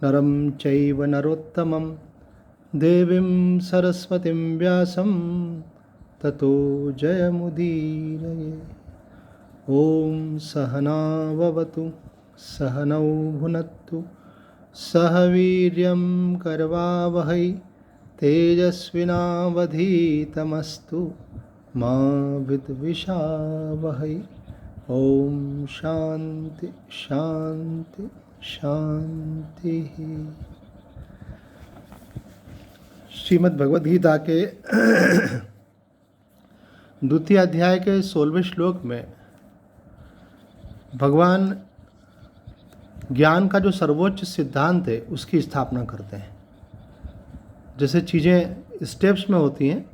नरं चैव नरोत्तमं देवीं सरस्वतीं व्यासं ततो जयमुदीरये। ॐ सहना भवतु सहनौ भुनक्तु सह वीर्यं करवावहै तेजस्विनावधीतमस्तु मा विद्विषावहै। ओम शांति शांति शांति। श्रीमद् भगवद गीता के द्वितीय अध्याय के 16वें श्लोक में भगवान ज्ञान का जो सर्वोच्च सिद्धांत है उसकी स्थापना करते हैं। जैसे चीज़ें स्टेप्स में होती हैं,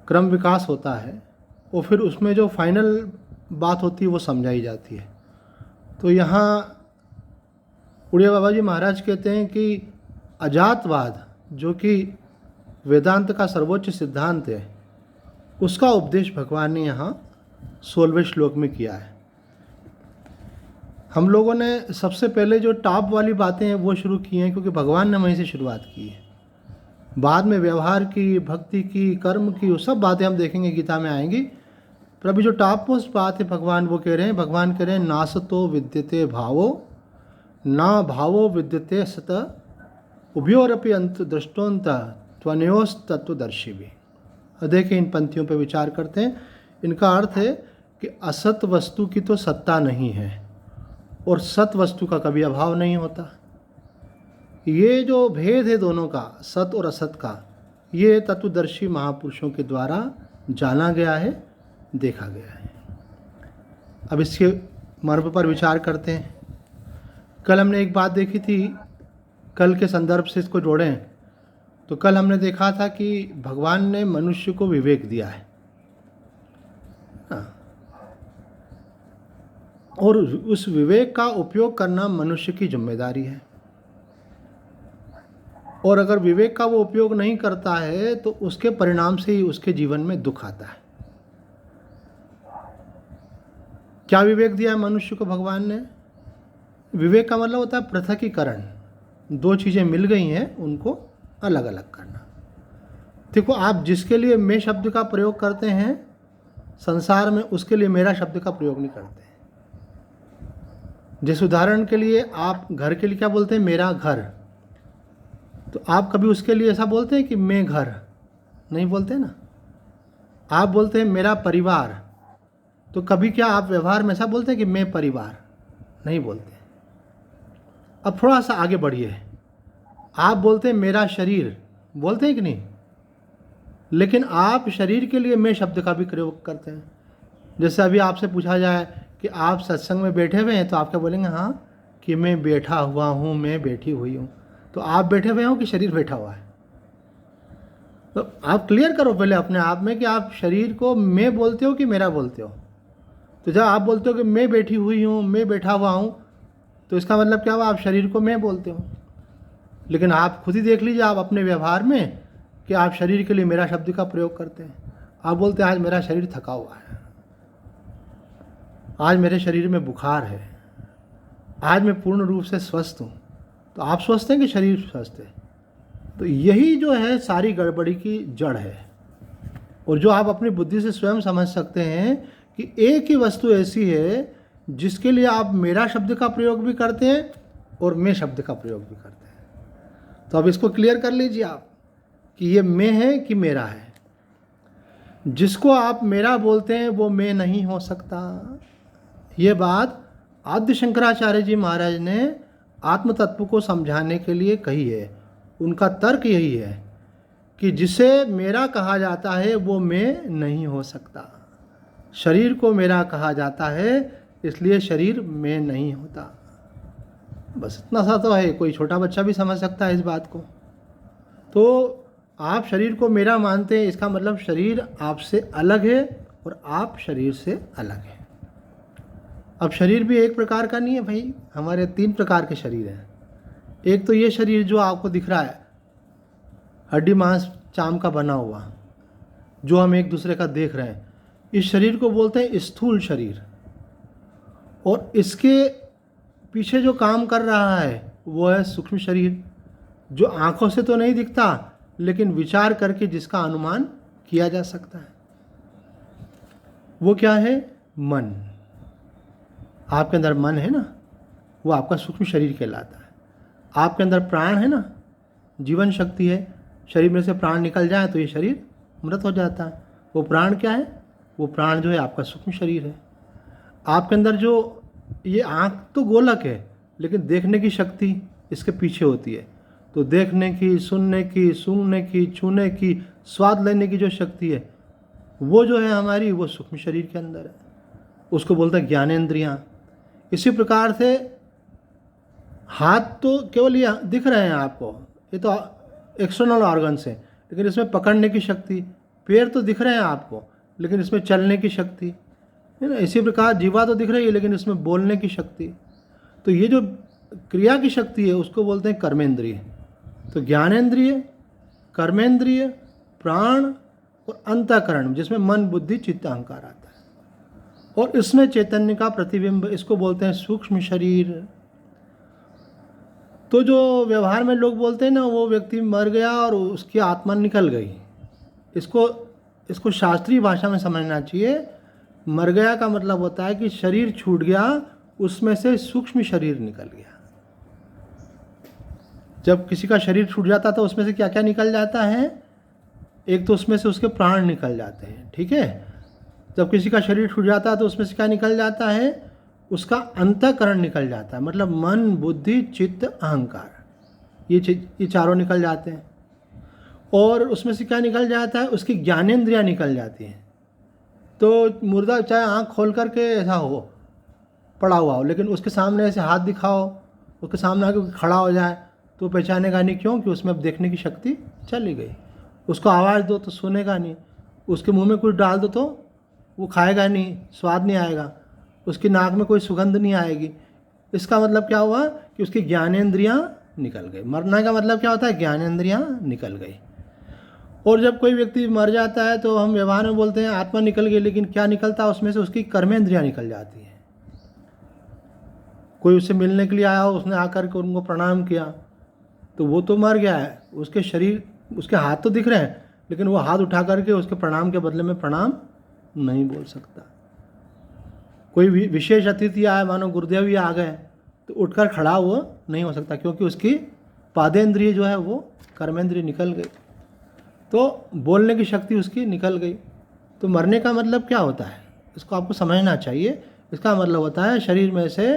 क्रम विकास होता है, और फिर उसमें जो फाइनल बात होती है वो समझाई जाती है। तो यहाँ उड़िया बाबा जी महाराज कहते हैं कि अजातवाद जो कि वेदांत का सर्वोच्च सिद्धांत है, उसका उपदेश भगवान ने यहाँ 16वें श्लोक में किया है। हम लोगों ने सबसे पहले जो टॉप वाली बातें हैं वो शुरू की हैं, क्योंकि भगवान ने वहीं से शुरुआत की है। बाद में व्यवहार की, भक्ति की, कर्म की, वो सब बातें हम देखेंगे, गीता में आएंगी। पर अभी जो टॉप मोस्ट बात है भगवान वो कह रहे हैं, भगवान कह रहे हैं नासतो विद्यते भावो ना भावो विद्यते सत उभयोरपि अंत दृष्टोंत त्वनयोस तत्वदर्शी भी। देखिए इन पंक्तियों पर विचार करते हैं। इनका अर्थ है कि असत वस्तु की तो सत्ता नहीं है और सत वस्तु का कभी अभाव नहीं होता। ये जो भेद है दोनों का, सत और असत का, ये तत्वदर्शी महापुरुषों के द्वारा जाना गया है, देखा गया है। अब इसके मर्म पर विचार करते हैं। कल हमने एक बात देखी थी, कल के संदर्भ से इसको जोड़ें तो कल हमने देखा था कि भगवान ने मनुष्य को विवेक दिया है, और उस विवेक का उपयोग करना मनुष्य की जिम्मेदारी है। और अगर विवेक का वो उपयोग नहीं करता है तो उसके परिणाम से ही उसके जीवन में दुख आता है। क्या विवेक दिया है मनुष्य को भगवान ने? विवेक का मतलब होता है पृथकीकरण। दो चीज़ें मिल गई हैं, उनको अलग अलग करना। देखो, आप जिसके लिए मैं शब्द का प्रयोग करते हैं संसार में, उसके लिए मेरा शब्द का प्रयोग नहीं करते हैं। जैसे उदाहरण के लिए आप घर के लिए क्या बोलते हैं? मेरा घर। तो आप कभी उसके लिए ऐसा बोलते हैं कि मैं घर? नहीं बोलते ना। आप बोलते हैं मेरा परिवार, तो कभी क्या आप व्यवहार में ऐसा बोलते हैं कि मैं परिवार? नहीं बोलते। अब थोड़ा सा आगे बढ़िए, आप बोलते हैं मेरा शरीर, बोलते हैं कि नहीं? लेकिन आप शरीर के लिए मैं शब्द का भी प्रयोग करते हैं। जैसे अभी आपसे पूछा जाए कि आप सत्संग में बैठे हुए हैं, तो आप क्या बोलेंगे? हाँ, कि मैं बैठा हुआ हूँ, मैं बैठी हुई हूँ। तो आप बैठे हुए हो कि शरीर बैठा हुआ है? तो आप क्लियर करो पहले अपने आप में कि आप शरीर को मैं बोलते हो कि मेरा बोलते हो। तो जब आप बोलते हो कि मैं बैठी हुई हूँ, मैं बैठा हुआ हूँ, तो इसका मतलब क्या हुआ? आप शरीर को मैं बोलते हो। लेकिन आप खुद ही देख लीजिए आप अपने व्यवहार में कि आप शरीर के लिए मेरा शब्द का प्रयोग करते हैं। आप बोलते हैं आज मेरा शरीर थका हुआ है, आज मेरे शरीर में बुखार है, आज मैं पूर्ण रूप से स्वस्थ हूँ। तो आप स्वस्थ हैं कि शरीर स्वस्थ है? तो यही जो है सारी गड़बड़ी की जड़ है। और जो आप अपनी बुद्धि से स्वयं समझ सकते हैं कि एक ही वस्तु ऐसी है जिसके लिए आप मेरा शब्द का प्रयोग भी करते हैं और मैं शब्द का प्रयोग भी करते हैं। तो अब इसको क्लियर कर लीजिए आप कि ये मैं है कि मेरा है। जिसको आप मेरा बोलते हैं वो मैं नहीं हो सकता। ये बात आद्य शंकराचार्य जी महाराज ने आत्म तत्व को समझाने के लिए कही है। उनका तर्क यही है कि जिसे मेरा कहा जाता है वो मैं नहीं हो सकता। शरीर को मेरा कहा जाता है, इसलिए शरीर मैं नहीं होता। बस इतना सा तो है, कोई छोटा बच्चा भी समझ सकता है इस बात को। तो आप शरीर को मेरा मानते हैं, इसका मतलब शरीर आपसे अलग है और आप शरीर से अलग है। अब शरीर भी एक प्रकार का नहीं है भाई, हमारे 3 प्रकार के शरीर हैं। एक तो ये शरीर जो आपको दिख रहा है, हड्डी मांस चाम का बना हुआ, जो हम एक दूसरे का देख रहे हैं, इस शरीर को बोलते हैं स्थूल शरीर। और इसके पीछे जो काम कर रहा है वो है सूक्ष्म शरीर, जो आंखों से तो नहीं दिखता लेकिन विचार करके जिसका अनुमान किया जा सकता है। वो क्या है? मन। आपके अंदर मन है ना, वो आपका सूक्ष्म शरीर कहलाता है। आपके अंदर प्राण है ना, जीवन शक्ति है। शरीर में से प्राण निकल जाए तो ये शरीर मृत हो जाता है। वो प्राण क्या है? वो प्राण जो है आपका सूक्ष्म शरीर है। आपके अंदर जो ये आँख तो गोलक है, लेकिन देखने की शक्ति इसके पीछे होती है। तो देखने की, सुनने की, सूंघने की, छूने की, स्वाद लेने की जो शक्ति है वो जो है हमारी, वो सूक्ष्म शरीर के अंदर है। उसको बोलते हैं ज्ञानेंद्रियाँ। इसी प्रकार से हाथ तो केवल ये दिख रहे हैं आपको, ये तो एक्सटर्नल ऑर्गन्स है, लेकिन इसमें पकड़ने की शक्ति। पैर तो दिख रहे हैं आपको, लेकिन इसमें चलने की शक्ति है ना। इसी प्रकार जीवा तो दिख रही है, लेकिन इसमें बोलने की शक्ति। तो ये जो क्रिया की शक्ति है उसको बोलते हैं कर्मेंद्रिय। तो ज्ञानेंद्रिय, कर्मेंद्रिय, प्राण और अंतःकरण, जिसमें मन, बुद्धि, चित्त, अहंकार आता है। और इसमें चैतन्य का प्रतिबिंब, इसको बोलते हैं सूक्ष्म शरीर। तो जो व्यवहार में लोग बोलते हैं ना, वो व्यक्ति मर गया और उसकी आत्मा निकल गई, इसको शास्त्रीय भाषा में समझना चाहिए। मर गया का मतलब होता है कि शरीर छूट गया, उसमें से सूक्ष्म शरीर निकल गया। जब किसी का शरीर छूट जाता है तो उसमें से क्या क्या निकल जाता है? एक तो उसमें से उसके प्राण निकल जाते हैं, ठीक है। जब किसी का शरीर छूट जाता है तो उसमें से क्या निकल जाता है? उसका अंतःकरण निकल जाता है, मतलब मन, बुद्धि, चित्त, अहंकार, ये चारों निकल जाते हैं। और उसमें से क्या निकल जाता है? उसकी ज्ञानेंद्रियाँ निकल जाती हैं। तो मुर्दा चाहे आँख खोल करके ऐसा हो, पड़ा हुआ हो, लेकिन उसके सामने ऐसे हाथ दिखाओ, उसके सामने आके खड़ा हो जाए तो पहचानेगा नहीं। क्यों? कि उसमें अब देखने की शक्ति चली गई। उसको आवाज़ दो तो सुनेगा नहीं, उसके मुंह में कुछ डाल दो तो वो खाएगा नहीं, स्वाद नहीं आएगा, उसकी नाक में कोई सुगंध नहीं आएगी। इसका मतलब क्या हुआ? कि उसकी ज्ञानेंद्रियाँ निकल गई। मरने का मतलब क्या होता है? ज्ञानेंद्रियाँ निकल गई। और जब कोई व्यक्ति मर जाता है तो हम व्यवहार में बोलते हैं आत्मा निकल गई, लेकिन क्या निकलता है उसमें से? उसकी कर्मेंद्रियाँ निकल जाती हैं। कोई उससे मिलने के लिए आया हो, उसने आकर के उनको प्रणाम किया, तो वो तो मर गया है, उसके शरीर, उसके हाथ तो दिख रहे हैं, लेकिन वो हाथ उठा करके उसके प्रणाम के बदले में प्रणाम नहीं बोल सकता। कोई विशेष अतिथि आया, मानो गुरुदेव ही आ गए, तो उठकर खड़ा हुआ नहीं हो सकता, क्योंकि उसकी पादेंद्रिय जो है वो कर्मेंद्रिय निकल गई। तो बोलने की शक्ति उसकी निकल गई। तो मरने का मतलब क्या होता है? इसको आपको समझना चाहिए। इसका मतलब होता है शरीर में से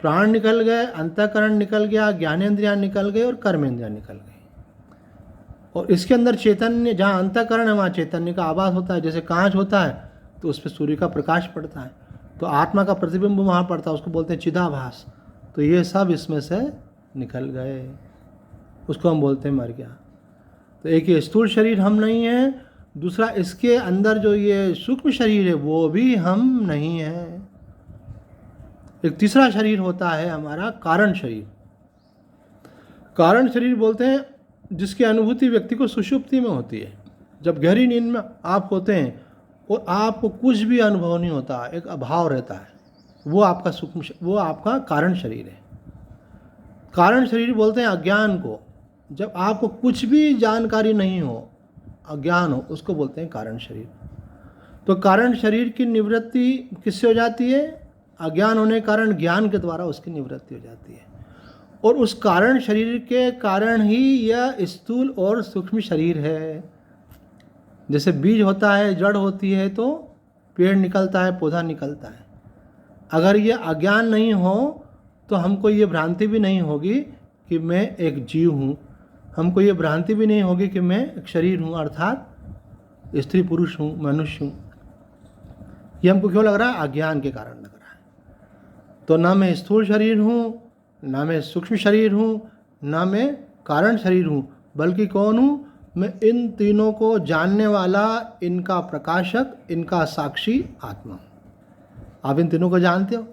प्राण निकल गए, अंतःकरण निकल गया, ज्ञानेंद्रियाँ निकल गए और कर्मेंद्रियाँ निकल गई। और इसके अंदर चैतन्य, जहाँ अंतःकरण है वहाँ चैतन्य का आभास होता है। जैसे कांच होता है तो उस पर सूर्य का प्रकाश पड़ता है, तो आत्मा का प्रतिबिंब वहाँ पड़ता है, उसको बोलते हैं चिदाभास। तो ये सब इसमें से निकल गए, उसको हम बोलते हैं मर गया। तो एक ये स्थूल शरीर हम नहीं है, दूसरा इसके अंदर जो ये सूक्ष्म शरीर है वो भी हम नहीं है। एक तीसरा शरीर होता है हमारा कारण शरीर। कारण शरीर बोलते हैं जिसकी अनुभूति व्यक्ति को सुषुप्ति में होती है। जब गहरी नींद में आप होते हैं और आपको कुछ भी अनुभव नहीं होता, एक अभाव रहता है, वो आपका वो आपका कारण शरीर है। कारण शरीर बोलते हैं अज्ञान को। जब आपको कुछ भी जानकारी नहीं हो, अज्ञान हो, उसको बोलते हैं कारण शरीर। तो कारण शरीर की निवृत्ति किससे हो जाती है? अज्ञान होने के कारण ज्ञान के द्वारा उसकी निवृत्ति हो जाती है। और उस कारण शरीर के कारण ही यह स्थूल और सूक्ष्म शरीर है। जैसे बीज होता है, जड़ होती है, तो पेड़ निकलता है, पौधा निकलता है। अगर ये अज्ञान नहीं हो तो हमको ये भ्रांति भी नहीं होगी कि मैं एक जीव हूँ, हमको ये भ्रांति भी नहीं होगी कि मैं एक शरीर हूँ, अर्थात स्त्री पुरुष हूँ, मनुष्य हूँ। ये हमको क्यों लग रहा है? अज्ञान के कारण लग रहा है। तो ना मैं स्थूल शरीर हूँ, ना मैं सूक्ष्म शरीर हूँ, ना मैं कारण शरीर हूँ, बल्कि कौन हूँ? मैं इन तीनों को जानने वाला, इनका प्रकाशक, इनका साक्षी आत्मा हूँ। आप इन तीनों को जानते हो।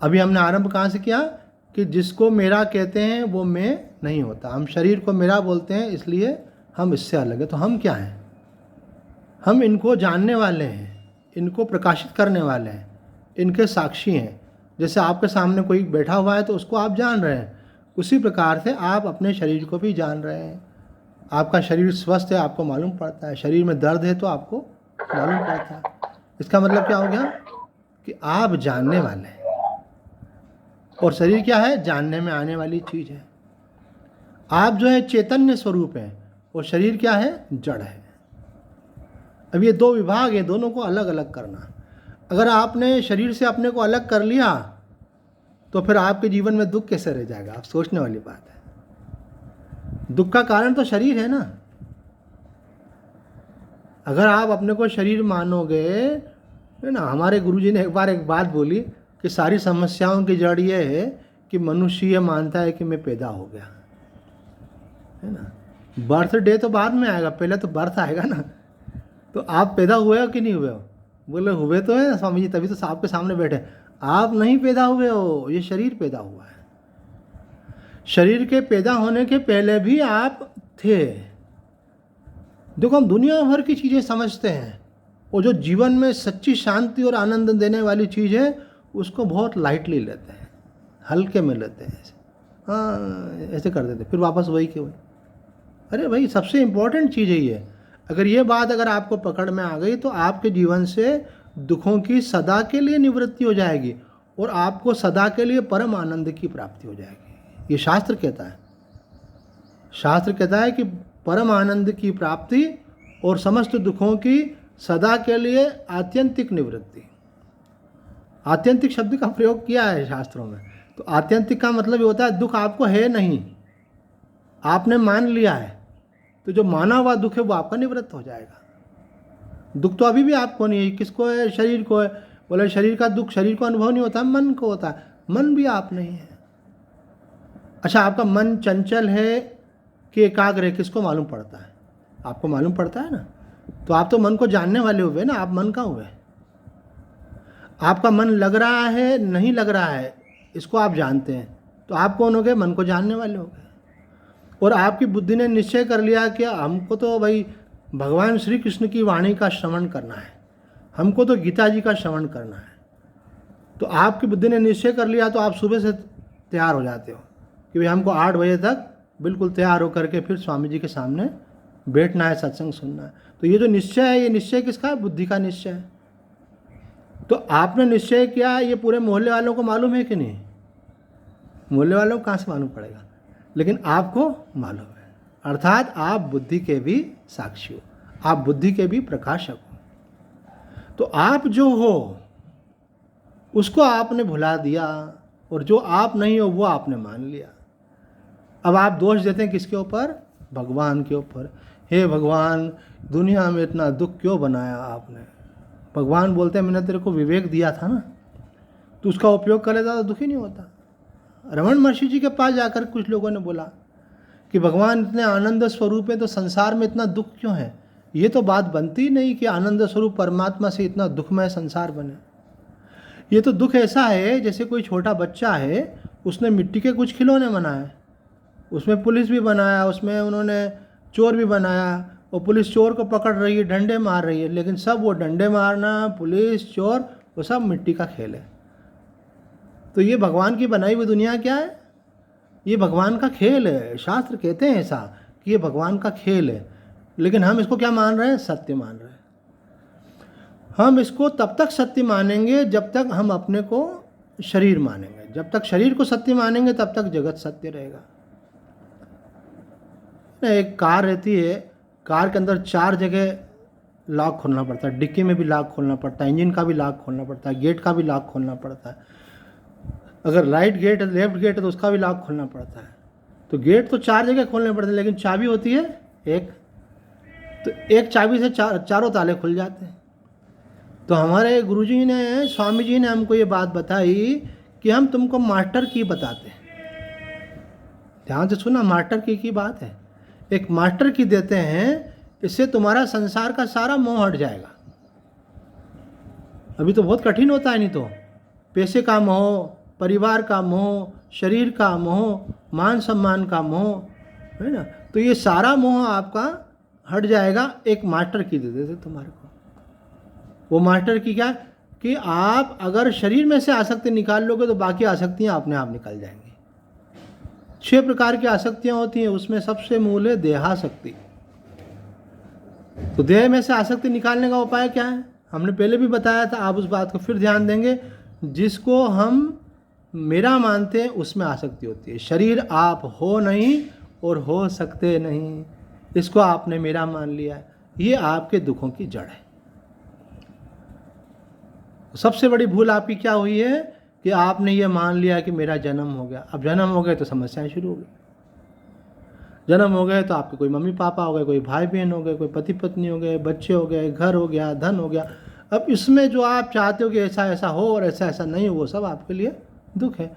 अभी हमने आरंभ कहाँ से किया? कि जिसको मेरा कहते हैं वो मैं नहीं होता। हम शरीर को मेरा बोलते हैं, इसलिए हम इससे अलग है। तो हम क्या हैं? हम इनको जानने वाले हैं, इनको प्रकाशित करने वाले हैं, इनके साक्षी हैं। जैसे आपके सामने कोई बैठा हुआ है तो उसको आप जान रहे हैं, उसी प्रकार से आप अपने शरीर को भी जान रहे हैं। आपका शरीर स्वस्थ है, आपको मालूम पड़ता है। शरीर में दर्द है तो आपको मालूम पड़ता है। इसका मतलब क्या हो गया कि आप जानने वाले हैं, और शरीर क्या है? जानने में आने वाली चीज़ है। आप जो है चैतन्य स्वरूप है, और शरीर क्या है? जड़ है। अब ये दो विभाग है, दोनों को अलग अलग करना। अगर आपने शरीर से अपने को अलग कर लिया तो फिर आपके जीवन में दुख कैसे रह जाएगा? आप सोचने वाली बात है। दुख का कारण तो शरीर है ना। अगर आप अपने को शरीर मानोगे, है ना, हमारे गुरुजी ने एक बार एक बात बोली कि सारी समस्याओं की जड़ ये है कि मनुष्य ये मानता है कि मैं पैदा हो गया, है ना। बर्थडे तो बाद में आएगा, पहले तो बर्थ आएगा ना। तो आप पैदा हुए हो कि नहीं हुए हो? बोले हुए तो है स्वामी जी, तभी तो आपके सामने बैठे। आप नहीं पैदा हुए हो, ये शरीर पैदा हुआ है। शरीर के पैदा होने के पहले भी आप थे। देखो, हम दुनिया भर की चीज़ें समझते हैं, और जो जीवन में सच्ची शांति और आनंद देने वाली चीज़ है उसको बहुत लाइटली लेते हैं, हल्के में लेते हैं। हाँ, ऐसे कर देते, फिर वापस वही के वही। अरे भाई, सबसे इम्पोर्टेंट चीज़ है ये। अगर ये बात अगर आपको पकड़ में आ गई तो आपके जीवन से दुखों की सदा के लिए निवृत्ति हो जाएगी, और आपको सदा के लिए परम आनंद की प्राप्ति हो जाएगी। ये शास्त्र कहता है। शास्त्र कहता है कि परम आनंद की प्राप्ति और समस्त दुखों की सदा के लिए आत्यंतिक निवृत्ति। आत्यंतिक शब्द का प्रयोग किया है शास्त्रों में। तो आत्यंतिक का मतलब ये होता है दुख आपको है नहीं, आपने मान लिया है, तो जो माना हुआ दुख है वो आपका निवृत्त हो जाएगा। दुख तो अभी भी आपको नहीं है। किसको है? शरीर को है। बोले शरीर का दुख शरीर को अनुभव नहीं होता, मन को होता है। मन भी आप नहीं है। अच्छा, आपका मन चंचल है कि एकाग्र है, किसको मालूम पड़ता है? आपको मालूम पड़ता है ना। तो आप तो मन को जानने वाले हुए ना, आप मन का हुए। आपका मन लग रहा है नहीं लग रहा है, इसको आप जानते हैं, तो आप कौन हो गए? मन को जानने वाले हो गए। और आपकी बुद्धि ने निश्चय कर लिया कि हमको तो भाई भगवान श्री कृष्ण की वाणी का श्रवण करना है, हमको तो गीता जी का श्रवण करना है। तो आपकी बुद्धि ने निश्चय कर लिया, तो आप सुबह से तैयार हो जाते हो कि भाई हमको 8 बजे तक बिल्कुल तैयार होकर के फिर स्वामी जी के सामने बैठना है, सत्संग सुनना है। तो ये जो निश्चय है, ये निश्चय किसका है? बुद्धि का निश्चय है। तो आपने निश्चय किया, ये पूरे मोहल्ले वालों को मालूम है कि नहीं? मोहल्ले वालों को कहाँ से मालूम पड़ेगा? लेकिन आपको मालूम है। अर्थात आप बुद्धि के भी साक्षी हो, आप बुद्धि के भी प्रकाशक हो। तो आप जो हो उसको आपने भुला दिया, और जो आप नहीं हो वो आपने मान लिया। अब आप दोष देते हैं किसके ऊपर? भगवान के ऊपर। हे भगवान, दुनिया में इतना दुख क्यों बनाया आपने? भगवान बोलते हैं मैंने तेरे को विवेक दिया था ना, तो उसका उपयोग कर लेता तो दुखी नहीं होता। रमन महर्षि जी के पास जाकर कुछ लोगों ने बोला कि भगवान इतने आनंद स्वरूप है तो संसार में इतना दुख क्यों है? ये तो बात बनती नहीं कि आनंद स्वरूप परमात्मा से इतना दुखमय संसार बने। ये तो दुख ऐसा है जैसे कोई छोटा बच्चा है, उसने मिट्टी के कुछ खिलौने बनाए, उसमें पुलिस भी बनाया, उसमें उन्होंने चोर भी बनाया, और पुलिस चोर को पकड़ रही है, डंडे मार रही है, लेकिन सब वो डंडे मारना, पुलिस, चोर, वो सब मिट्टी का खेल है। तो ये भगवान की बनाई हुई दुनिया क्या है? ये भगवान का खेल है। शास्त्र कहते हैं ऐसा कि ये भगवान का खेल है, लेकिन हम इसको क्या मान रहे हैं? सत्य मान रहे हैं। हम इसको तब तक सत्य मानेंगे जब तक हम अपने को शरीर मानेंगे। जब तक शरीर को सत्य मानेंगे तब तक जगत सत्य रहेगा। एक कार रहती है, कार के अंदर 4 जगह लॉक खोलना पड़ता है। डिक्की में भी लॉक खोलना पड़ता है, इंजन का भी लॉक खोलना पड़ता है, गेट का भी लॉक खोलना पड़ता है। अगर राइट गेट है, लेफ्ट गेट है, तो उसका भी लॉक खोलना पड़ता है। तो गेट तो 4 जगह खोलने पड़ते हैं, लेकिन चाबी होती है एक। तो एक चाबी से चारों ताले खुल जाते हैं। तो हमारे गुरुजी ने, स्वामी जी ने हमको ये बात बताई कि हम तुमको मास्टर की बताते हैं। ध्यान से सुना, मास्टर की बात है। एक मास्टर की देते हैं, इससे तुम्हारा संसार का सारा मोह हट जाएगा। अभी तो बहुत कठिन होता है, नहीं तो पैसे का मोह, परिवार का मोह, शरीर का मोह, मान सम्मान का मोह, है ना। तो ये सारा मोह आपका हट जाएगा एक मास्टर की दे देते तुम्हारे को। वो मास्टर की क्या कि आप अगर शरीर में से आसक्ति निकाल लोगे तो बाकी आसक्तियां अपने आप निकल जाएंगी। 6 प्रकार की आसक्तियां होती हैं, उसमें सबसे मूल है देहासक्ति। तो देह में से आसक्ति निकालने का उपाय क्या है? हमने पहले भी बताया था, आप उस बात को फिर ध्यान देंगे। जिसको हम मेरा मानते हैं उसमें आसक्ति होती है। शरीर आप हो नहीं और हो सकते नहीं, इसको आपने मेरा मान लिया है, ये आपके दुखों की जड़ है। सबसे बड़ी भूल आपकी क्या हुई है कि आपने ये मान लिया कि मेरा जन्म हो गया। अब जन्म हो गए तो समस्याएं शुरू हो गई। जन्म हो गए तो आपके कोई मम्मी पापा हो गए, कोई भाई बहन हो गए, कोई पति पत्नी हो गए, बच्चे हो गए, घर हो गया, धन हो गया। अब इसमें जो आप चाहते हो कि ऐसा ऐसा हो और ऐसा ऐसा नहीं हो, वो सब आपके लिए दुख है।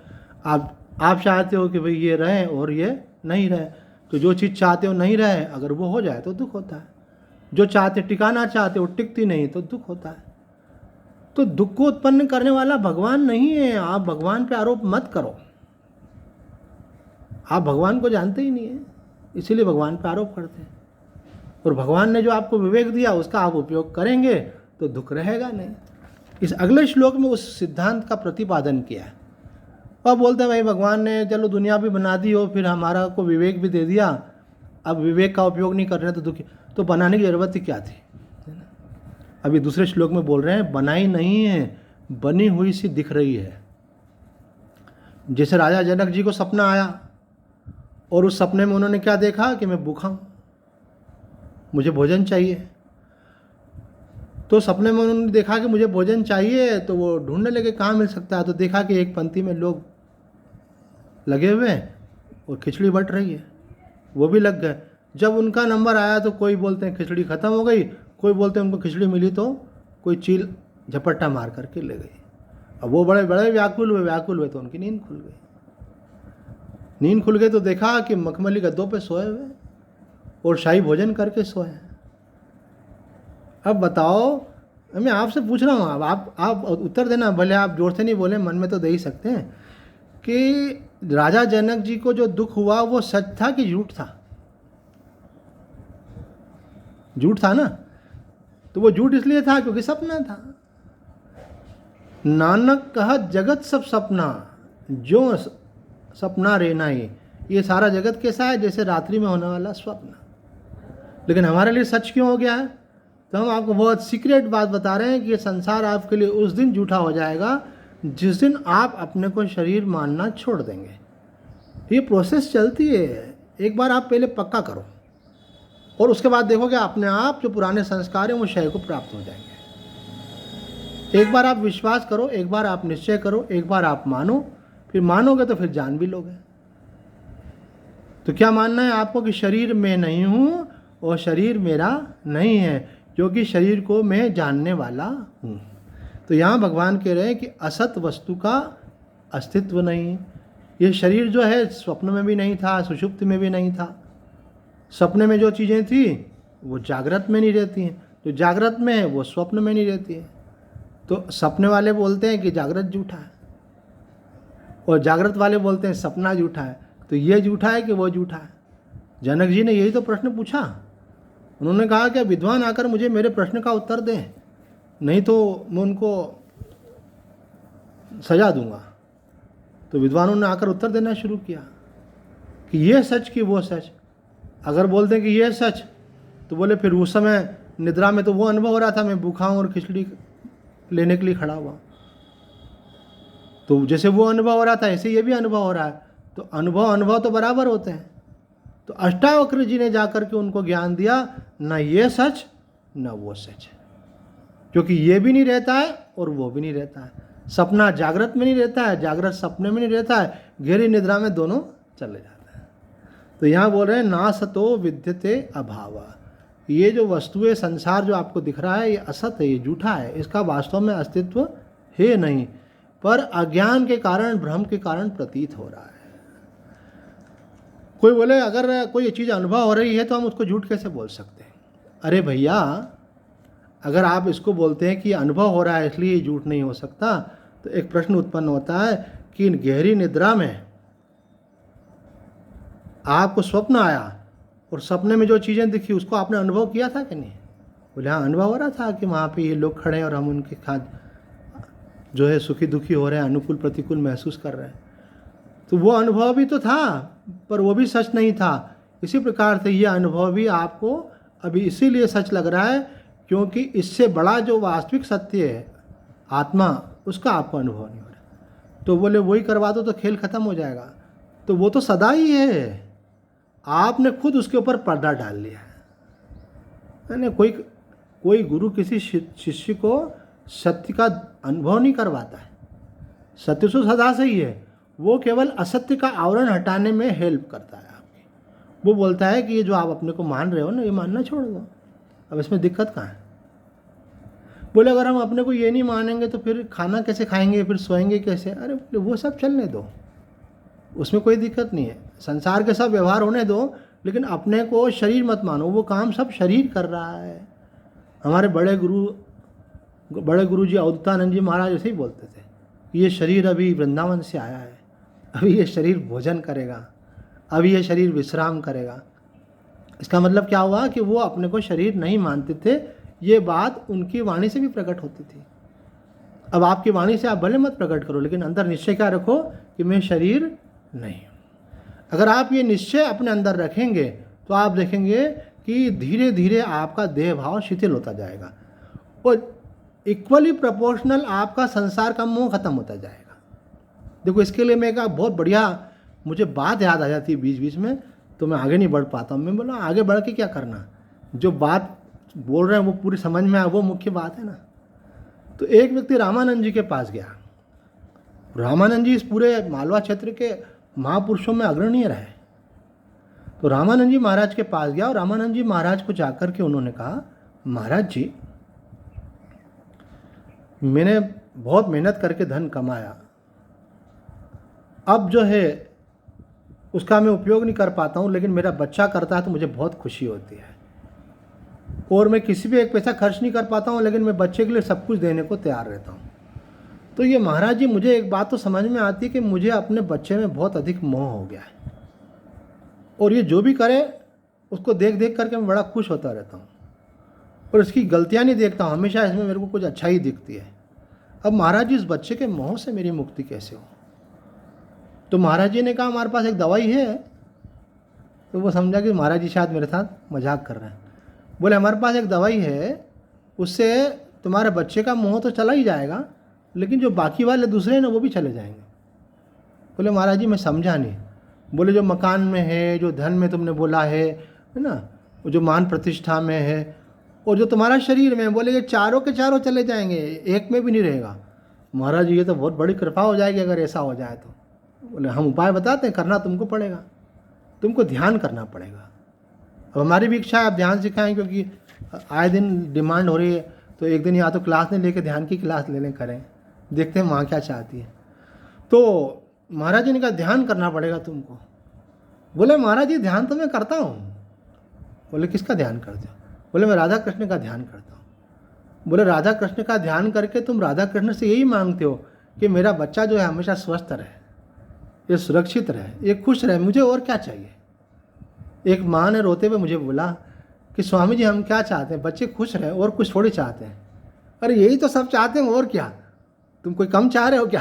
आप चाहते हो कि भाई ये रहे और ये नहीं रहे, तो जो चीज़ चाहते हो नहीं रहे, अगर वो हो जाए तो दुख होता है। जो चाहते टिकाना चाहते हो टिकती नहीं तो दुख होता है। तो दुख को उत्पन्न करने वाला भगवान नहीं है। आप भगवान पे आरोप मत करो। आप भगवान को जानते ही नहीं है, इसीलिए भगवान पे आरोप करते हैं। और भगवान ने जो आपको विवेक दिया उसका आप उपयोग करेंगे तो दुख रहेगा नहीं। इस अगले श्लोक में उस सिद्धांत का प्रतिपादन किया है। और बोलते हैं भाई भगवान ने चलो दुनिया भी बना दी हो, फिर हमारा को विवेक भी दे दिया, अब विवेक का उपयोग नहीं कर रहे तो दुखी, तो बनाने की जरूरत ही क्या थी? अभी दूसरे श्लोक में बोल रहे हैं बनाई नहीं है, बनी हुई सी दिख रही है। जैसे राजा जनक जी को सपना आया और उस सपने में उन्होंने क्या देखा कि मैं भूखा हूँ, मुझे भोजन चाहिए। तो सपने में उन्होंने देखा कि मुझे भोजन चाहिए, तो वो ढूंढने लगे कहाँ मिल सकता है। तो देखा कि एक पंक्ति में लोग लगे हुए हैं और खिचड़ी बट रही है, वो भी लग गए। जब उनका नंबर आया तो कोई बोलते हैं खिचड़ी ख़त्म हो गई, कोई बोलते हैं उनको खिचड़ी मिली तो कोई चील झपट्टा मार करके ले गई। अब वो बड़े बड़े व्याकुल हुए तो उनकी नींद खुल गई। नींद खुल गई तो देखा कि मखमली गद्दों पे सोए हुए और शाही भोजन करके सोए हैं। अब बताओ, मैं आपसे पूछ रहा हूँ, अब आप उत्तर देना, भले आप जोर से नहीं बोले, मन में तो दे ही सकते हैं कि राजा जनक जी को जो दुख हुआ वो सच था कि झूठ था? झूठ था ना। तो वो झूठ इसलिए था क्योंकि सपना था। नानक कहा जगत सब सपना, जो सपना रहना ही। ये सारा जगत कैसा है? जैसे रात्रि में होने वाला स्वप्न। लेकिन हमारे लिए सच क्यों हो गया है? तो हम आपको बहुत सीक्रेट बात बता रहे हैं कि ये संसार आपके लिए उस दिन झूठा हो जाएगा जिस दिन आप अपने को शरीर मानना छोड़ देंगे। ये प्रोसेस चलती है, एक बार आप पहले पक्का करो और उसके बाद देखोगे अपने आप जो पुराने संस्कार हैं वो क्षय को प्राप्त हो जाएंगे। एक बार आप विश्वास करो, एक बार आप निश्चय करो, एक बार आप मानो, फिर मानोगे तो फिर जान भी लोगे। तो क्या मानना है आपको कि शरीर में नहीं हूँ और शरीर मेरा नहीं है, क्योंकि शरीर को मैं जानने वाला हूँ। तो यहाँ भगवान कह रहे हैं कि असत वस्तु का अस्तित्व नहीं। ये शरीर जो है स्वप्न में भी नहीं था, सुषुप्ति में भी नहीं था। सपने में जो चीज़ें थी वो जागृत में नहीं रहती हैं, जो जागृत में है वो स्वप्न में नहीं रहती है। तो सपने वाले बोलते हैं कि जागृत झूठा है और जागृत वाले बोलते हैं सपना झूठा है। तो ये झूठा है कि वो झूठा है? जनक जी ने यही तो प्रश्न पूछा। उन्होंने कहा कि विद्वान आकर मुझे मेरे प्रश्न का उत्तर दें, नहीं तो मैं उनको सजा दूंगा। तो विद्वानों ने आकर उत्तर देना शुरू किया कि ये सच कि वो सच। अगर बोलते हैं कि ये सच तो बोले फिर उस समय निद्रा में तो वो अनुभव हो रहा था मैं भूखा हूँ और खिचड़ी लेने के लिए खड़ा हुआ। तो जैसे वो अनुभव हो रहा था ऐसे ये भी अनुभव हो रहा है। तो अनुभव तो बराबर होते हैं। तो अष्टावक्र जी ने जाकर के उनको ज्ञान दिया, ना ये सच ना वो सच, क्योंकि ये भी नहीं रहता है और वो भी नहीं रहता है। सपना जागृत में नहीं रहता है, जागृत सपने में नहीं रहता है, गहरी निद्रा में दोनों चले जाते हैं। तो यहाँ बोल रहे हैं ना सतो विद्यते अभावा। ये जो वस्तुएं संसार जो आपको दिख रहा है ये असत है, ये झूठा है, इसका वास्तव में अस्तित्व है नहीं, पर अज्ञान के कारण भ्रम के कारण प्रतीत हो रहा है। कोई बोले अगर कोई चीज़ अनुभव हो रही है तो हम उसको झूठ कैसे बोल सकते हैं? अरे भैया, अगर आप इसको बोलते हैं कि अनुभव हो रहा है इसलिए झूठ नहीं हो सकता, तो एक प्रश्न उत्पन्न होता है कि गहरी निद्रा में आपको स्वप्न आया और सपने में जो चीज़ें दिखी उसको आपने अनुभव किया था कि नहीं? बोले हाँ, अनुभव हो रहा था कि वहाँ पे ये लोग खड़े हैं और हम उनके जो है सुखी दुखी हो रहे हैं, अनुकूल प्रतिकूल महसूस कर रहे हैं। तो वो अनुभव भी तो था, पर वो भी सच नहीं था। इसी प्रकार से ये अनुभव भी आपको अभी इसीलिए सच लग रहा है क्योंकि इससे बड़ा जो वास्तविक सत्य है आत्मा, उसका आपको अनुभव नहीं हो रहा। तो बोले वही करवा दो तो खेल खत्म हो जाएगा। तो वो तो सदा ही है, आपने खुद उसके ऊपर पर्दा डाल लिया है ना। कोई गुरु किसी शिष्य को सत्य का अनुभव नहीं करवाता है। सत्य तो सदा से ही है, वो केवल असत्य का आवरण हटाने में हेल्प करता है आपकी। वो बोलता है कि ये जो आप अपने को मान रहे हो ना, ये मानना छोड़ दो, अब इसमें दिक्कत कहाँ है। बोले अगर हम अपने को ये नहीं मानेंगे तो फिर खाना कैसे खाएंगे, फिर सोएंगे कैसे। अरे बोले वो सब चलने दो, उसमें कोई दिक्कत नहीं है। संसार के सब व्यवहार होने दो, लेकिन अपने को शरीर मत मानो। वो काम सब शरीर कर रहा है। हमारे बड़े गुरु जी अवधूतानंद जी महाराज ऐसे ही बोलते थे, ये शरीर अभी वृंदावन से आया है, अभी ये शरीर भोजन करेगा, अभी ये शरीर विश्राम करेगा। इसका मतलब क्या हुआ कि वो अपने को शरीर नहीं मानते थे। ये बात उनकी वाणी से भी प्रकट होती थी। अब आपकी वाणी से आप भले मत प्रकट करो, लेकिन अंदर निश्चय क्या रखो कि मैं शरीर नहीं हूँ। अगर आप ये निश्चय अपने अंदर रखेंगे तो आप देखेंगे कि धीरे धीरे आपका देह भाव शिथिल होता जाएगा और इक्वली प्रोपोर्शनल आपका संसार का मोह खत्म होता जाएगा। देखो इसके लिए मैं एक बहुत बढ़िया मुझे बात याद आ जाती है बीच बीच में, तो मैं आगे नहीं बढ़ पाता हूँ। मैं बोला आगे बढ़ के क्या करना, जो बात बोल रहे हैं वो पूरी समझ में आए, वो मुख्य बात है ना। तो एक व्यक्ति रामानंद जी के पास गया। रामानंद जी इस पूरे मालवा क्षेत्र के महापुरुषों में अग्रणीय रहे। तो रामानंद जी महाराज के पास गया और रामानंद जी महाराज को जाकर के उन्होंने कहा, महाराज जी मैंने बहुत मेहनत करके धन कमाया, अब जो है उसका मैं उपयोग नहीं कर पाता हूँ, लेकिन मेरा बच्चा करता है तो मुझे बहुत खुशी होती है। और मैं किसी भी एक पैसा खर्च नहीं कर पाता हूँ, लेकिन मैं बच्चे के लिए सब कुछ देने को तैयार रहता हूँ। तो ये महाराज जी मुझे एक बात तो समझ में आती है कि मुझे अपने बच्चे में बहुत अधिक मोह हो गया है, और ये जो भी करे उसको देख देख करके मैं बड़ा खुश होता रहता हूँ और इसकी गलतियाँ नहीं देखता हूँ, हमेशा इसमें मेरे को कुछ अच्छा ही दिखती है। अब महाराज जी इस बच्चे के मोह से मेरी मुक्ति कैसे हो। तो महाराज जी ने कहा हमारे पास एक दवाई है। तो वो समझा कि महाराज जी शायद मेरे साथ मजाक कर रहे हैं। बोले हमारे पास एक दवाई है, उससे तुम्हारे बच्चे का मोह तो चला ही जाएगा, लेकिन जो बाकी वाले दूसरे हैं ना वो भी चले जाएंगे। बोले महाराज जी मैं समझा नहीं। बोले जो मकान में है, जो धन में तुमने बोला है ना, वो जो मान प्रतिष्ठा में है, और जो तुम्हारा शरीर में, बोले ये चारों के चारों चले जाएंगे, एक में भी नहीं रहेगा। महाराज जी ये तो बहुत बड़ी कृपा हो जाएगी अगर ऐसा हो जाए तो। बोले हम उपाय बताते हैं, करना तुमको पड़ेगा, तुमको ध्यान करना पड़ेगा। अब हमारी भी इच्छा है आप ध्यान सिखाएं, क्योंकि आए दिन डिमांड हो रही है। तो एक दिन या तो क्लास नहीं लेके ध्यान की क्लास ले लें, करें, देखते हैं माँ क्या चाहती है। तो महाराज जी ने कहा ध्यान करना पड़ेगा तुमको। बोले महाराज जी ध्यान तो मैं करता हूँ। बोले किसका ध्यान करते हो। बोले मैं राधा कृष्ण का ध्यान करता हूँ। बोले राधा कृष्ण का ध्यान करके तुम राधा कृष्ण से यही मांगते हो कि मेरा बच्चा जो है हमेशा स्वस्थ रहे, ये सुरक्षित रहे, ये खुश रहे, मुझे और क्या चाहिए। एक माँ ने रोते हुए मुझे बोला कि स्वामी जी हम क्या चाहते हैं, बच्चे खुश रहे और कुछ थोड़ी चाहते हैं। अरे यही तो सब चाहते हैं, और क्या, तुम कोई कम चाह रहे हो क्या,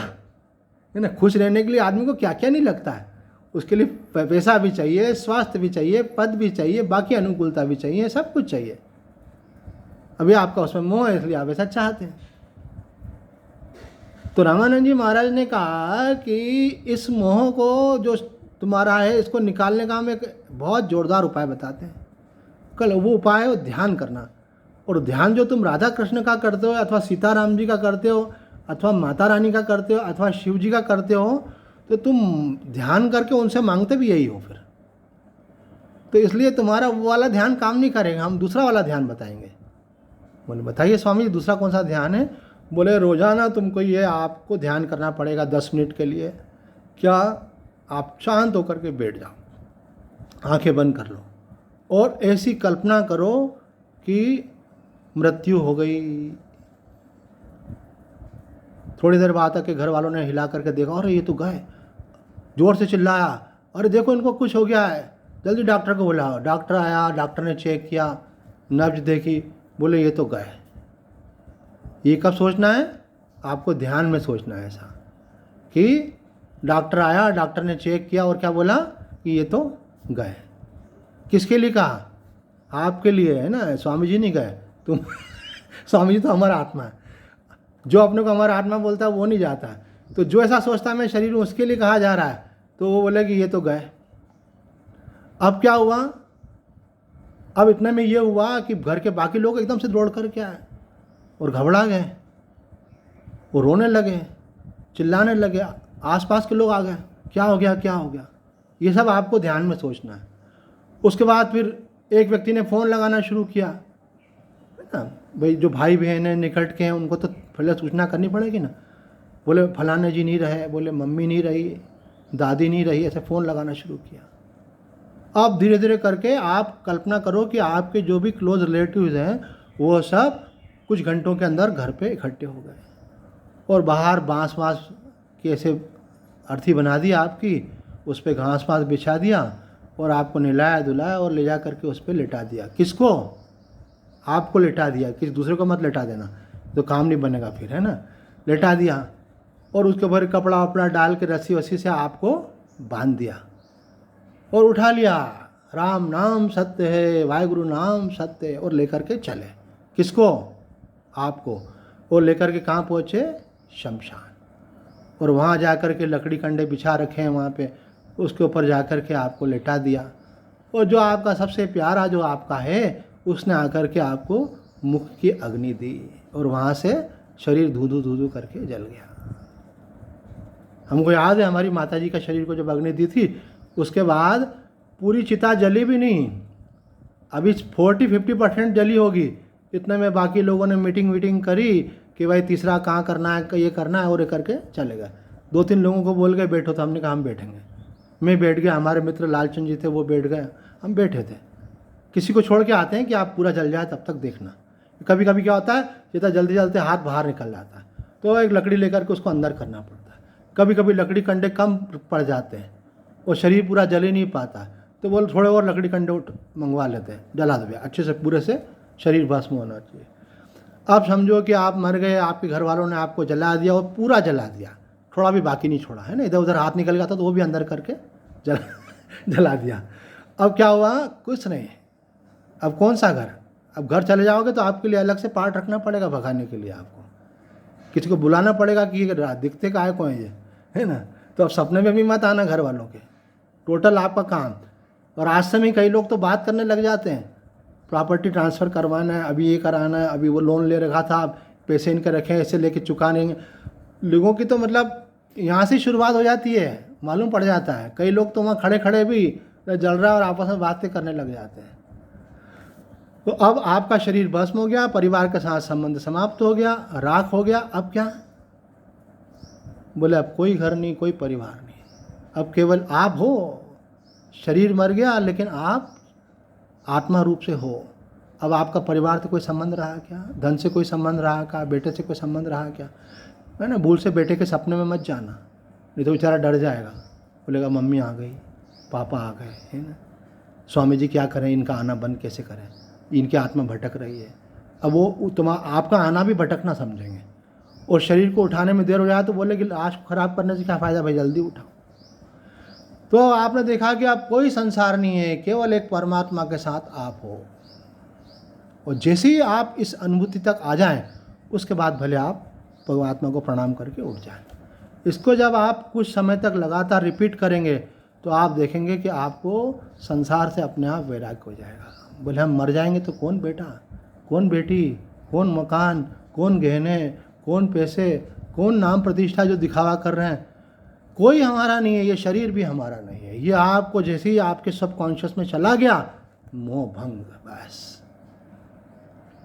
है ना। खुश रहने के लिए आदमी को क्या क्या नहीं लगता है। उसके लिए पैसा भी चाहिए, स्वास्थ्य भी चाहिए, पद भी चाहिए, बाकी अनुकूलता भी चाहिए, सब कुछ चाहिए। अभी आपका उसमें मोह है, इसलिए आप ऐसा चाहते हैं। तो रामानंद जी महाराज ने कहा कि इस मोह को जो तुम्हारा है, इसको निकालने का हम एक बहुत जोरदार उपाय बताते हैं। कल वो उपाय है ध्यान करना। और ध्यान जो तुम राधा कृष्ण का करते हो, अथवा सीताराम जी का करते हो, अथवा माता रानी का करते हो, अथवा शिव जी का करते हो, तो तुम ध्यान करके उनसे मांगते भी यही हो फिर। तो इसलिए तुम्हारा वो वाला ध्यान काम नहीं करेगा, हम दूसरा वाला ध्यान बताएंगे। बोले बताइए स्वामी जी दूसरा कौन सा ध्यान है। बोले रोजाना तुमको ये आपको ध्यान करना पड़ेगा 10 मिनट के लिए। क्या आप शांत होकर के बैठ जाओ, आंखें बंद कर लो और ऐसी कल्पना करो कि मृत्यु हो गई। थोड़ी देर बाद आके घर वालों ने हिला करके देखा, अरे ये तो गए। जोर से चिल्लाया, अरे देखो इनको कुछ हो गया है, जल्दी डॉक्टर को बुलाओ। डॉक्टर आया, डॉक्टर ने चेक किया, नब्ज देखी, बोले ये तो गए। ये कब सोचना है, आपको ध्यान में सोचना है ऐसा कि डॉक्टर आया, डॉक्टर ने चेक किया और क्या बोला कि ये तो गए। किसके लिए कहा? आपके लिए, है ना। स्वामी जी नहीं गए, तुम स्वामी जी तो हमारा आत्मा है। जो अपने को हमारा आत्मा बोलता है वो नहीं जाता। तो जो ऐसा सोचता है मैं शरीर हूँ, उसके लिए कहा जा रहा है, तो वो बोले कि ये तो गए। अब क्या हुआ? अब इतने में ये हुआ कि घर के बाकी लोग एकदम से दौड़ कर के आए और घबरा गए, वो रोने लगे, चिल्लाने लगे, आसपास के लोग आ गए, क्या हो गया, क्या हो गया। ये सब आपको ध्यान में सोचना है। उसके बाद फिर एक व्यक्ति ने फ़ोन लगाना शुरू किया, है ना। भाई जो भाई बहन हैं, निकट के हैं, उनको तो पहले सूचना करनी पड़ेगी ना। बोले फलाने जी नहीं रहे, बोले मम्मी नहीं रही, दादी नहीं रही, ऐसे फ़ोन लगाना शुरू किया। अब धीरे धीरे करके आप कल्पना करो कि आपके जो भी क्लोज रिलेटिव्स हैं वो सब कुछ घंटों के अंदर घर पे इकट्ठे हो गए और बाहर बांस वाँस की ऐसे अर्थी बना दी आपकी, उस पर घास वास बिछा दिया और आपको नहलाया धुलाया और ले जा करके उस पर लेटा दिया। किसको? आपको लेटा दिया, किसी दूसरे को मत लेटा देना, तो काम नहीं बनेगा फिर, है ना। लेटा दिया और उसके ऊपर कपड़ा वपड़ा डाल के रस्सी वस्सी से आपको बांध दिया और उठा लिया। राम नाम सत्य है, वाहिगुरु नाम सत्य है, और लेकर के चले। किसको? आपको। और लेकर के कहाँ पहुँचे? शमशान। और वहाँ जा कर के लकड़ी कंडे बिछा रखे हैं वहाँ पे, उसके ऊपर जा कर के आपको लेटा दिया। और जो आपका सबसे प्यारा जो आपका है, उसने आकर के आपको मुख की अग्नि दी और वहाँ से शरीर धू धू करके जल गया। हमको याद है हमारी माता जी का शरीर को जब अग्नि दी थी, उसके बाद पूरी चिता जली भी नहीं, अभी 40-50% जली होगी। इतने में बाकी लोगों ने मीटिंग करी कि भाई तीसरा कहाँ करना है, ये करना है, और ये करके चले गए। 2-3 लोगों को बोल गए बैठो, तो हमने कहा हम बैठेंगे। मैं बैठ गया, हमारे मित्र लालचंद जी थे वो बैठ गए, हम बैठे थे। किसी को छोड़ के आते हैं कि आप पूरा जल जाए तब तक देखना। कभी कभी क्या होता है, जितना जल्दी जल्दी हाथ बाहर निकल जाता है, तो एक लकड़ी लेकर के उसको अंदर करना पड़ता है। कभी कभी लकड़ी कंडे कम पड़ जाते हैं और शरीर पूरा जल ही नहीं पाता, तो वो थोड़े और लकड़ी कंडे मंगवा लेते हैं, जला दो अच्छे से, पूरे से शरीर भस्म होना चाहिए। अब समझो कि आप मर गए, आपके घर वालों ने आपको जला दिया और पूरा जला दिया, थोड़ा भी बाकी नहीं छोड़ा, है ना। इधर उधर हाथ निकल गया था तो वो भी अंदर करके जला दिया। अब क्या हुआ? कुछ नहीं। अब कौन सा घर? अब घर चले जाओगे तो आपके लिए अलग से पार्ट रखना पड़ेगा भगाने के लिए, आपको किसी को बुलाना पड़ेगा कि दिखते का है कौन ये, है ना। तो अब सपने में भी मत आना घर वालों के, टोटल आपका काम। और आज से कई लोग तो बात करने लग जाते हैं, प्रॉपर्टी ट्रांसफ़र करवाना है, अभी ये कराना है, अभी वो लोन ले रखा था, पैसे इनके रखे हैं, ऐसे लेके चुकाने। लोगों की तो मतलब यहाँ से शुरुआत हो जाती है, मालूम पड़ जाता है। कई लोग तो वहाँ खड़े खड़े भी जल रहा है और आपस में बातें करने लग जाते हैं। तो अब आपका शरीर भस्म हो गया, परिवार के साथ संबंध समाप्त हो गया, राख हो गया। अब क्या? बोले अब कोई घर नहीं, कोई परिवार नहीं, अब केवल आप हो। शरीर मर गया लेकिन आप आत्मा रूप से हो। अब आपका परिवार से कोई संबंध रहा क्या? धन से कोई संबंध रहा क्या? बेटे से कोई संबंध रहा क्या? है ना। भूल से बेटे के सपने में मत जाना, नहीं तो बेचारा डर जाएगा, बोलेगा मम्मी आ गई, पापा आ गए, है ना। स्वामी जी क्या करें, इनका आना बंद कैसे करें, इनकी आत्मा भटक रही है। अब वो आपका आना भी भटकना समझेंगे और शरीर को उठाने में देर हो जाए तो बोले कि लाश को ख़राब करने से क्या फ़ायदा भाई, जल्दी उठाओ। तो आपने देखा कि आप कोई संसार नहीं है, केवल एक परमात्मा के साथ आप हो। और जैसे ही आप इस अनुभूति तक आ जाएं, उसके बाद भले आप परमात्मा को प्रणाम करके उठ जाएं। इसको जब आप कुछ समय तक लगातार रिपीट करेंगे तो आप देखेंगे कि आपको संसार से अपने आप वैराग्य हो जाएगा। बोले हम मर जाएंगे तो कौन बेटा, कौन बेटी, कौन मकान, कौन गहने, कौन पैसे, कौन नाम प्रतिष्ठा जो दिखावा कर रहे हैं, कोई हमारा नहीं है। ये शरीर भी हमारा नहीं है। ये आपको जैसे ही आपके सबकॉन्शियस में चला गया, मोह भंग, बस।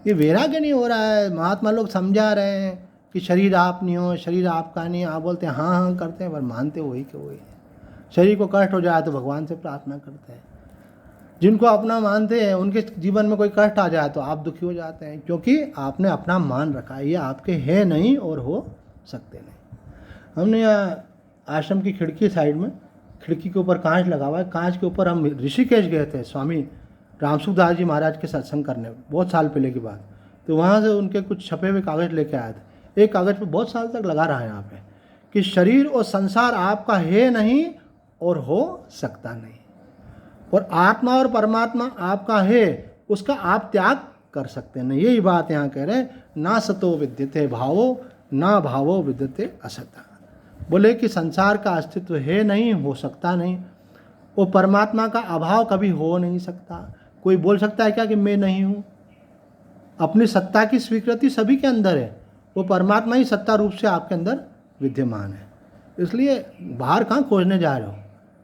ये वैराग्य नहीं हो रहा है। महात्मा लोग समझा रहे हैं कि शरीर आप नहीं हो, शरीर आपका नहीं। आप बोलते हैं हाँ हाँ करते हैं, पर मानते वही के वही है। शरीर को कष्ट हो जाए तो भगवान से प्रार्थना करते हैं। जिनको अपना मानते हैं उनके जीवन में कोई कष्ट आ जाए तो आप दुखी हो जाते हैं, क्योंकि आपने अपना मान रखा है। ये आपके है नहीं और हो सकते नहीं। हमने यहाँ आश्रम की खिड़की साइड में, खिड़की के ऊपर कांच लगा हुआ है, कांच के ऊपर हम ऋषिकेश गए थे स्वामी रामसुखदास जी महाराज के सत्संग करने, बहुत साल पहले की बात। तो वहाँ से उनके कुछ छपे हुए कागज़ लेके आए थे। एक कागज पे बहुत साल तक लगा रहा है यहाँ पे कि शरीर और संसार आपका है नहीं और हो सकता नहीं, और आत्मा और परमात्मा आपका है, उसका आप त्याग कर सकते नहीं। यही बात यहाँ कह रहे हैं, ना सतो विद्यते भावो ना भावो विद्यते असता। बोले कि संसार का अस्तित्व है नहीं, हो सकता नहीं, वो परमात्मा का अभाव कभी हो नहीं सकता। कोई बोल सकता है क्या कि मैं नहीं हूँ? अपनी सत्ता की स्वीकृति सभी के अंदर है, वो परमात्मा ही सत्ता रूप से आपके अंदर विद्यमान है। इसलिए बाहर कहाँ खोजने जा रहे हो?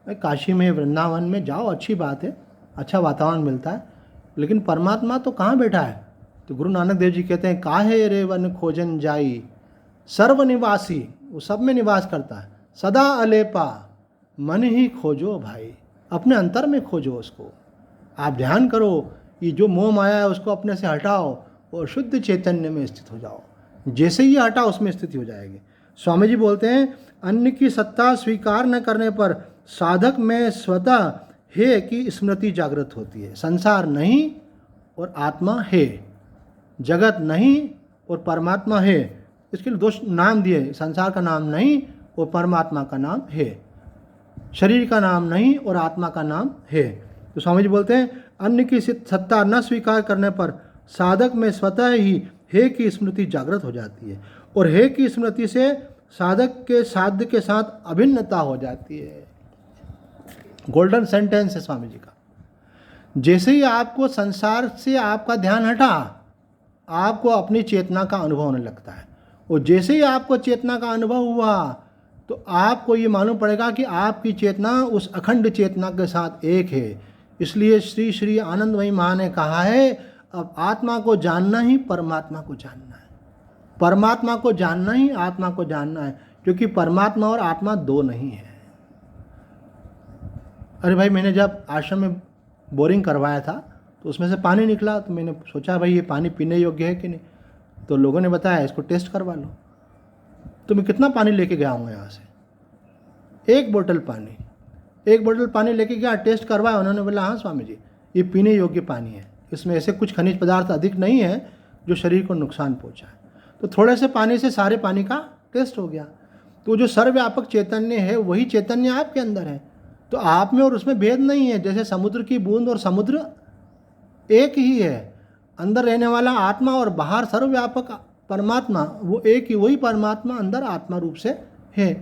भाई काशी में, वृंदावन में जाओ, अच्छी बात है, अच्छा वातावरण मिलता है, लेकिन परमात्मा तो कहाँ बैठा है? तो गुरु नानक देव जी कहते हैं, काहे रे वन खोजन जाई सर्वनिवासी, वो सब में निवास करता है, सदा अलेपा मन ही खोजो भाई, अपने अंतर में खोजो उसको। आप ध्यान करो, ये जो मोह माया है उसको अपने से हटाओ और शुद्ध चैतन्य में स्थित हो जाओ। जैसे ही हटा उसमें स्थिति हो जाएगी। स्वामी जी बोलते हैं, अन्य की सत्ता स्वीकार न करने पर साधक में स्वतः है की स्मृति जागृत होती है। संसार नहीं और आत्मा है, जगत नहीं और परमात्मा है। इसके लिए दो नाम दिए, संसार का नाम नहीं और परमात्मा का नाम है, शरीर का नाम नहीं और आत्मा का नाम है। तो स्वामी जी बोलते हैं, अन्य की सत्ता न स्वीकार करने पर साधक में स्वतः ही हे की स्मृति जागृत हो जाती है, और हे की स्मृति से साधक के साध्य के साथ अभिन्नता हो जाती है। गोल्डन सेंटेंस है स्वामी जी का। जैसे ही आपको संसार से आपका ध्यान हटा, आपको अपनी चेतना का अनुभव होने लगता है, और जैसे ही आपको चेतना का अनुभव हुआ तो आपको ये मालूम पड़ेगा कि आपकी चेतना उस अखंड चेतना के साथ एक है। इसलिए श्री श्री आनंदमयी माँ ने कहा है, अब आत्मा को जानना ही परमात्मा को जानना है, परमात्मा को जानना ही आत्मा को जानना है, क्योंकि परमात्मा और आत्मा दो नहीं है। अरे भाई, मैंने जब आश्रम में बोरिंग करवाया था तो उसमें से पानी निकला, तो मैंने सोचा भाई ये पानी पीने योग्य है कि नहीं, तो लोगों ने बताया इसको टेस्ट करवा लो। तो मैं कितना पानी लेके गया हूँ यहाँ से, एक बोतल पानी लेके गया, टेस्ट करवाया। उन्होंने बोला हाँ स्वामी जी, ये पीने योग्य पानी है, इसमें ऐसे कुछ खनिज पदार्थ अधिक नहीं है जो शरीर को नुकसान पहुँचाए। तो थोड़े से पानी से सारे पानी का टेस्ट हो गया। तो जो सर्वव्यापक चैतन्य है वही चैतन्य आपके अंदर है, तो आप में और उसमें भेद नहीं है। जैसे समुद्र की बूंद और समुद्र एक ही है, अंदर रहने वाला आत्मा और बाहर सर्वव्यापक परमात्मा, वो एक ही, वही परमात्मा अंदर आत्मा रूप से है।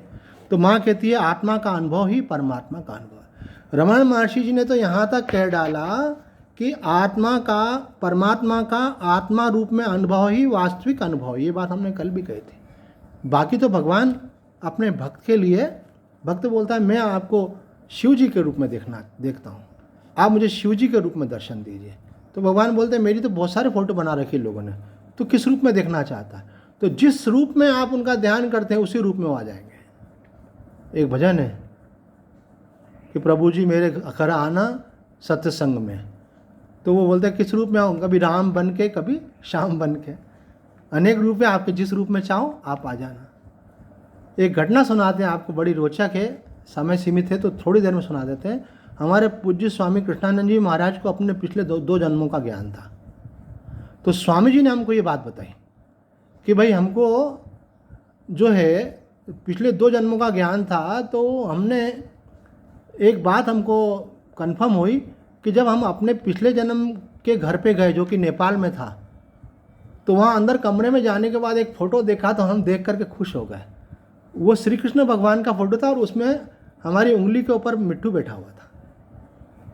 तो माँ कहती है आत्मा का अनुभव ही परमात्मा का अनुभव है। रमण महर्षि जी ने तो यहाँ तक कह डाला कि आत्मा का, परमात्मा का आत्मा रूप में अनुभव ही वास्तविक अनुभव। ये बात हमने कल भी कही थी। बाकी तो भगवान अपने भक्त के लिए, भक्त बोलता है मैं आपको शिव जी के रूप में देखता हूँ, आप मुझे शिव जी के रूप में दर्शन दीजिए। तो भगवान बोलते हैं मेरी तो बहुत सारे फोटो बना रखे लोगों ने, तो किस रूप में देखना चाहता है? तो जिस रूप में आप उनका ध्यान करते हैं उसी रूप में वो आ जाएंगे। एक भजन है कि प्रभु जी मेरे घर आना सत्संग में, तो वो बोलते हैं किस रूप में आऊँ? कभी राम बन के, कभी श्याम बन के, अनेक रूप में, आपके जिस रूप में चाहो आप आ जाना। एक घटना सुनाते हैं आपको, बड़ी रोचक है, समय सीमित है तो थोड़ी देर में सुना देते हैं। हमारे पूज्य स्वामी कृष्णानंद जी महाराज को अपने पिछले दो जन्मों का ज्ञान था। तो स्वामी जी ने हमको ये बात बताई कि भाई हमको जो है पिछले 2 जन्मों का ज्ञान था, तो हमने एक बात हमको कंफर्म हुई कि जब हम अपने पिछले जन्म के घर पे गए जो कि नेपाल में था, तो वहाँ अंदर कमरे में जाने के बाद एक फ़ोटो देखा तो हम देख करके खुश हो गए। वो श्री कृष्ण भगवान का फ़ोटो था और उसमें हमारी उंगली के ऊपर मिट्ठू बैठा हुआ था,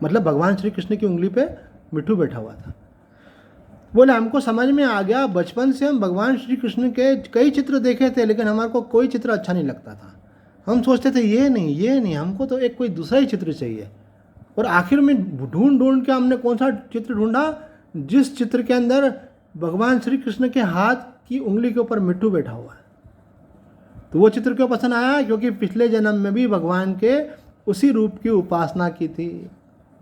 मतलब भगवान श्री कृष्ण की उंगली पे मिट्ठू बैठा हुआ था। बोले हमको समझ में आ गया, बचपन से हम भगवान श्री कृष्ण के कई चित्र देखे थे, लेकिन हमारे को कोई चित्र अच्छा नहीं लगता था। हम सोचते थे ये नहीं, हमको तो एक कोई दूसरा ही चित्र चाहिए। और आखिर में ढूंढ के हमने कौन सा चित्र ढूंढा, जिस चित्र के अंदर भगवान श्री कृष्ण के हाथ की उंगली के ऊपर मिट्ठू बैठा हुआ है। तो वो चित्र क्यों पसंद आया? क्योंकि पिछले जन्म में भी भगवान के उसी रूप की उपासना की थी,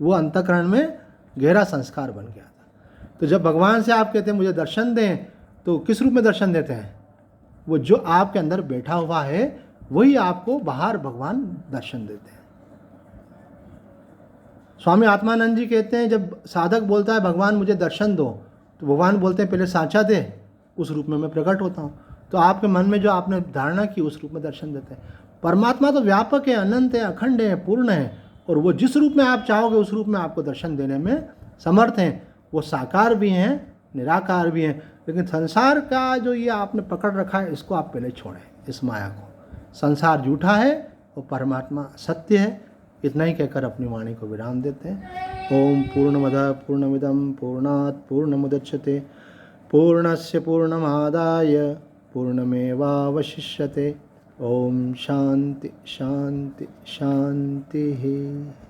वो अंतःकरण में गहरा संस्कार बन गया था। तो जब भगवान से आप कहते हैं मुझे दर्शन दें, तो किस रूप में दर्शन देते हैं? वो जो आपके अंदर बैठा हुआ है वही आपको बाहर भगवान दर्शन देते हैं। स्वामी आत्मानंद जी कहते हैं जब साधक बोलता है भगवान मुझे दर्शन दो, तो भगवान बोलते हैं पहले सांचा दे, उस रूप में मैं प्रकट होता हूँ। तो आपके मन में जो आपने धारणा की उस रूप में दर्शन देते हैं। परमात्मा तो व्यापक है, अनंत है, अखंड है, पूर्ण है, और वो जिस रूप में आप चाहोगे उस रूप में आपको दर्शन देने में समर्थ हैं। वो साकार भी हैं, निराकार भी हैं। लेकिन संसार का जो ये आपने पकड़ रखा है, इसको आप पहले छोड़ें, इस माया को। संसार झूठा है और परमात्मा सत्य है। इतना ही कहकर अपनी वाणी को विराम देते हैं। ओम पूर्णमदः पूर्णमिदं पूर्णात् पूर्णमुदच्यते पूर्णस्य पूर्णमादाय पूर्णमेवावशिष्यते। ओम शांति शांति शांति।